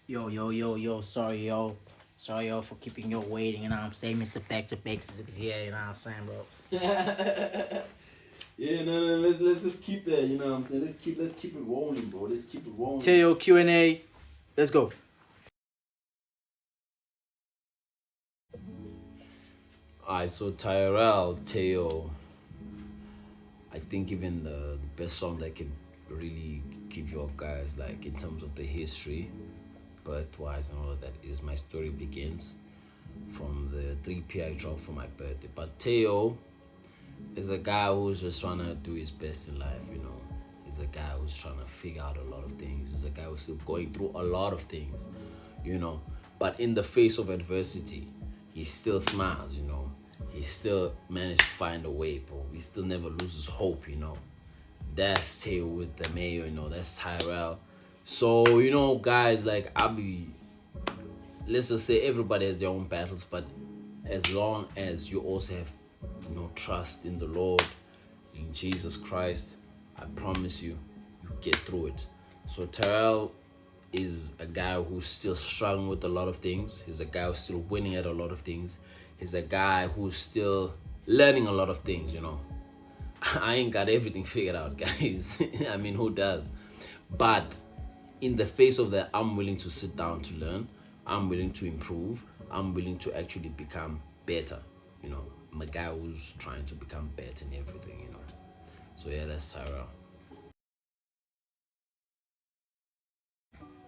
Yo, sorry, yo. Sorry, yo, for keeping you waiting, you know what I'm saying? Mr. Back to Basics here, you know what I'm saying, bro? Yeah, no, let's just keep that. You know what I'm saying? Let's keep it rolling, bro. Let's keep it rolling. Teo Q&A. Let's go. Alright, so Tyrell, Teo. I think even the best song that can really give you up, guys, like in terms of the history, birthwise and all of that, is My Story Begins from the 3P I dropped for my birthday. But Teo is a guy who's just trying to do his best in life, you know. He's a guy who's trying to figure out a lot of things. He's a guy who's still going through a lot of things, you know. But in the face of adversity, he still smiles, you know. He still managed to find a way, bro. He still never loses hope, you know. That's Teo with the mayo, you know. That's Tyrell. So, you know, guys, like, let's just say everybody has their own battles, but as long as you also have, you know, trust in the Lord, in Jesus Christ, I promise you, you get through it. So Tyrell is a guy who's still struggling with a lot of things. He's a guy who's still winning at a lot of things. He's a guy who's still learning a lot of things, you know. I ain't got everything figured out, guys. I mean, who does? But in the face of that, I'm willing to sit down to learn. I'm willing to improve. I'm willing to actually become better. You know, I'm a guy who's trying to become better in everything, you know. So yeah, that's Tyrell.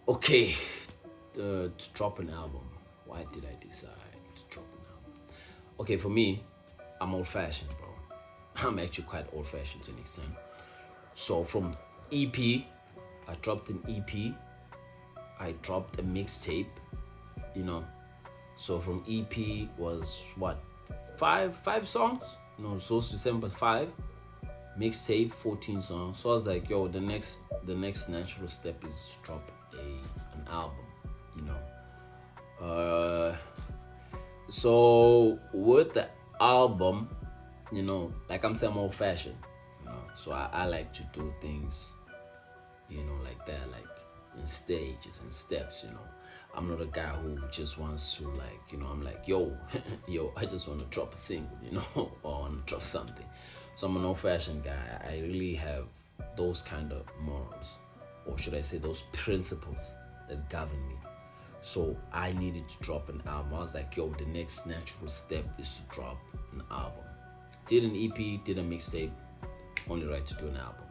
Okay, to drop an album. Why did I decide to drop an album? Okay, for me, I'm old-fashioned, bro. I'm actually quite old-fashioned to an extent. So from EP, I dropped an EP. I dropped a mixtape, you know. So from EP was what, five songs? No, so December 5. Mixtape 14 songs. So I was like, yo, the next natural step is to drop an album, you know. So with the album, you know, like I'm saying, I'm old fashioned, you know. So I like to do things, you know, like that, like in stages and steps, you know. I'm not a guy who just wants to, like, you know, I'm like, yo, I just want to drop a single, you know, or I want to drop something. So I'm an old-fashioned guy. I really have those kind of morals, or should I say those principles that govern me. So I needed to drop an album. I was like, yo, the next natural step is to drop an album. Did an EP, did a mixtape, only right to do an album.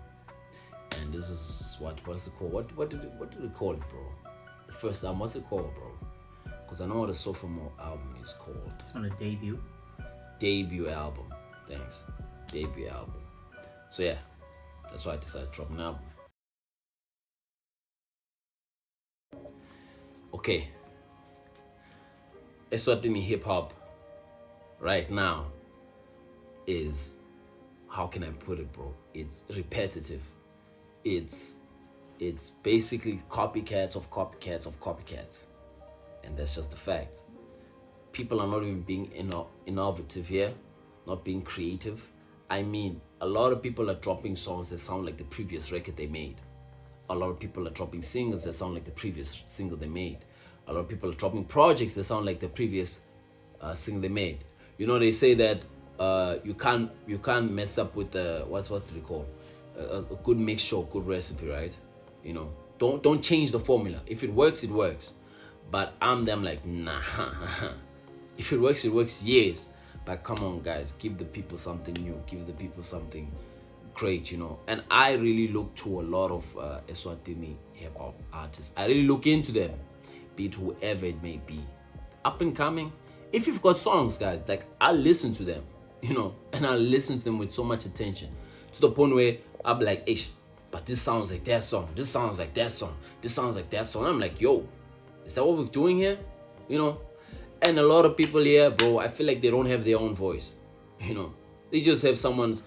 And this is what is it called? What did we call it, bro? The first album, what's it called, bro? Because I know what a sophomore album is called. It's on a debut. Debut album. Thanks. Debut album. So yeah, that's why I decided to drop an album. Okay. Eswatini hip hop right now is, how can I put it, bro? It's repetitive. It's basically copycats of copycats of copycats. And that's just the fact. People are not even being innovative here, not being creative. I mean, a lot of people are dropping songs that sound like the previous record they made. A lot of people are dropping singles that sound like the previous single they made. A lot of people are dropping projects that sound like the previous single they made. You know, they say that you can't mess up with the what do they call a good mixture, good recipe, right? You know, don't change the formula. If it works, it works. But I'm like, nah. If it works, yes. But come on, guys, give the people something new. Give the people something great, you know. And I really look to a lot of Eswatini hip hop artists. I really look into them, be it whoever it may be, up and coming. If you've got songs, guys, like, I'll listen to them, you know, and I'll listen to them with so much attention, to the point where I'll be like, ish, but this sounds like that song. This sounds like that song. This sounds like that song. I'm like, yo, is that what we're doing here? You know? And a lot of people here, bro, I feel like they don't have their own voice. You know? They just take someone's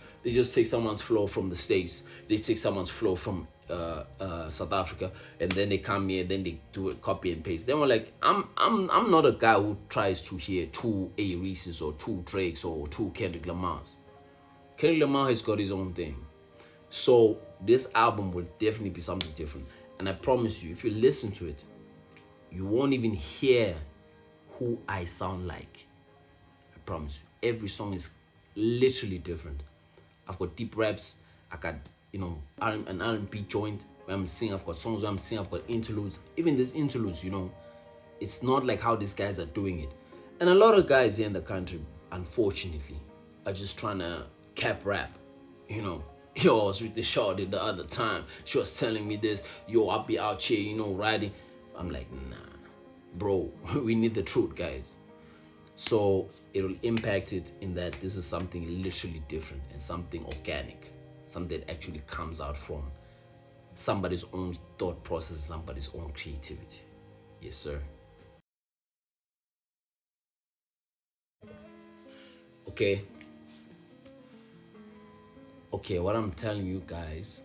flow from the States. They take someone's flow from South Africa, and then they come here, then they do it, copy and paste. Then we're like, I'm not a guy who tries to hear two A. Reese's or two Drakes or two Kendrick Lamar's. Kendrick Lamar has got his own thing. So this album will definitely be something different. And I promise you, if you listen to it, you won't even hear who I sound like. I promise you. Every song is literally different. I've got deep raps. I got, an R&B joint where I'm singing. I've got songs where I'm singing. I've got interludes. Even these interludes, it's not like how these guys are doing it. And a lot of guys here in the country, unfortunately, are just trying to cap rap. Yo, I was with the shorty the other time. She was telling me this. Yo, I'll be out here, riding. I'm like, nah, bro, we need the truth, guys. So it will impact it in that this is something literally different and something organic, something that actually comes out from somebody's own thought process, somebody's own creativity. Yes, sir. Okay, what I'm telling you guys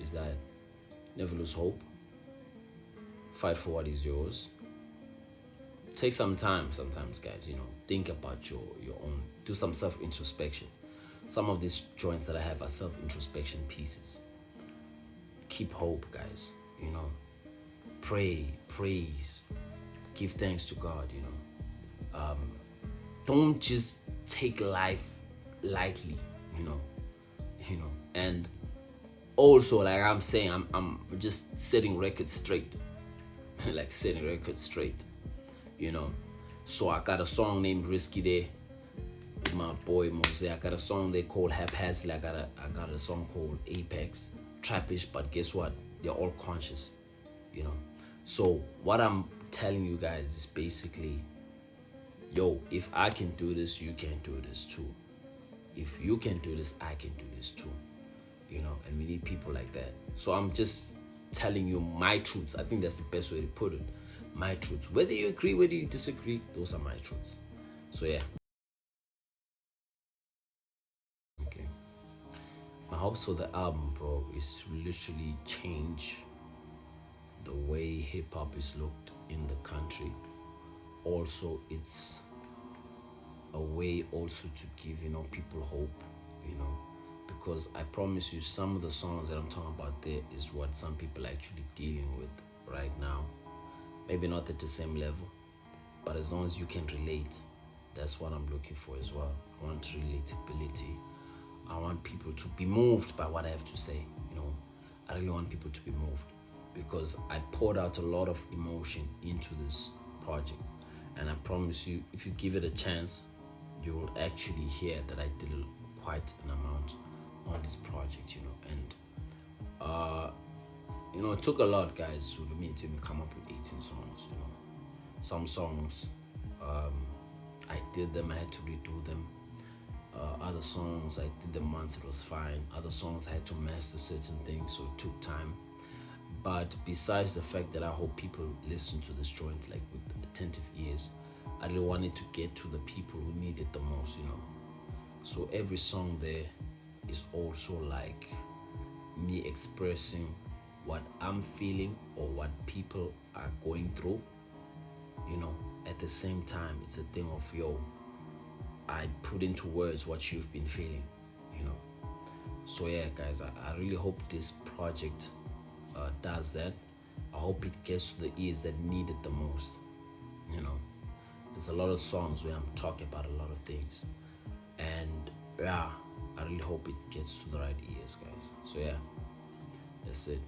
is that never lose hope. Fight for what is yours. Take some time sometimes, guys, think about your own, do some self-introspection. Some of these joints that I have are self-introspection pieces. Keep hope, guys, pray, praise, give thanks to God, don't just take life lightly, and also, like I'm saying, I'm just setting records straight. Like setting records straight, so I got a song named Risky there with my boy Mose. I got a song they called Haphazardly. I got a song called Apex, trappish, but guess what, they're all conscious, so what I'm telling you guys is basically, yo, if I can do this, you can do this too. If you can do this, I can do this too. And we need people like that. So I'm just telling you my truths. I think that's the best way to put it. My truths. Whether you agree, whether you disagree, those are my truths. So yeah. Okay. My hopes for the album, bro, is to literally change the way hip hop is looked in the country. Also, it's a way also to give, people hope, because I promise you some of the songs that I'm talking about there is what some people are actually dealing with right now. Maybe not at the same level, but as long as you can relate, that's what I'm looking for as well. I want relatability. I want people to be moved by what I have to say, I really want people to be moved because I poured out a lot of emotion into this project. And I promise you, if you give it a chance, you will actually hear that I did quite an amount on this project, and it took a lot, guys, for me to come up with 18 songs. Some songs I did them, I had to redo them. Other songs I did them once, it was fine. Other songs I had to master certain things, so it took time. But besides the fact that I hope people listen to this joint like with attentive ears, I really wanted to get to the people who need it the most, So every song there is also like me expressing what I'm feeling or what people are going through, At the same time, it's a thing of, yo, I put into words what you've been feeling, So yeah, guys, I really hope this project does that. I hope it gets to the ears that need it the most, There's a lot of songs where I'm talking about a lot of things, and yeah, I really hope it gets to the right ears, guys. So yeah, that's it.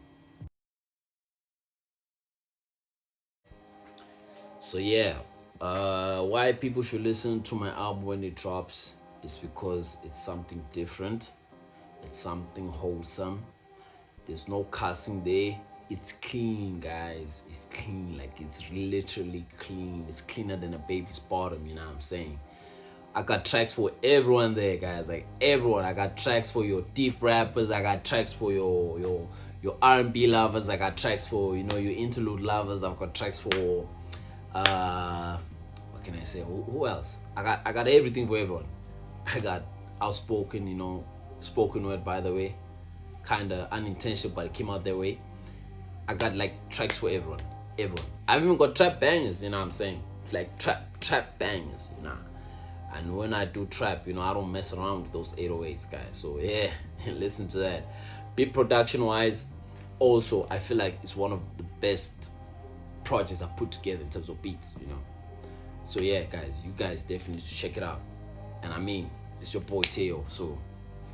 So yeah, why people should listen to my album when it drops is because it's something different, it's something wholesome. There's no cussing there. It's clean, guys. It's clean, like it's literally clean. It's cleaner than a baby's bottom, you know what I'm saying? I got tracks for everyone there, guys. Like everyone. I got tracks for your deep rappers. I got tracks for your R&B lovers. I got tracks for your interlude lovers. I've got tracks for what can I say? Who else? I got everything for everyone. I got outspoken, spoken word, by the way, kind of unintentional, but it came out that way. I got like tracks for everyone. I've even got trap bangers, you know what I'm saying? Like trap bangers, And when I do trap, I don't mess around with those 808s, guys. So yeah, listen to that. Beat production wise, also I feel like it's one of the best projects I put together in terms of beats, you know. So yeah, guys, you guys definitely should check it out. And I mean, it's your boy Teo, so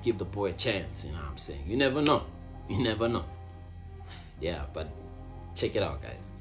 give the boy a chance, you know what I'm saying? You never know. You never know. Yeah, but check it out, guys.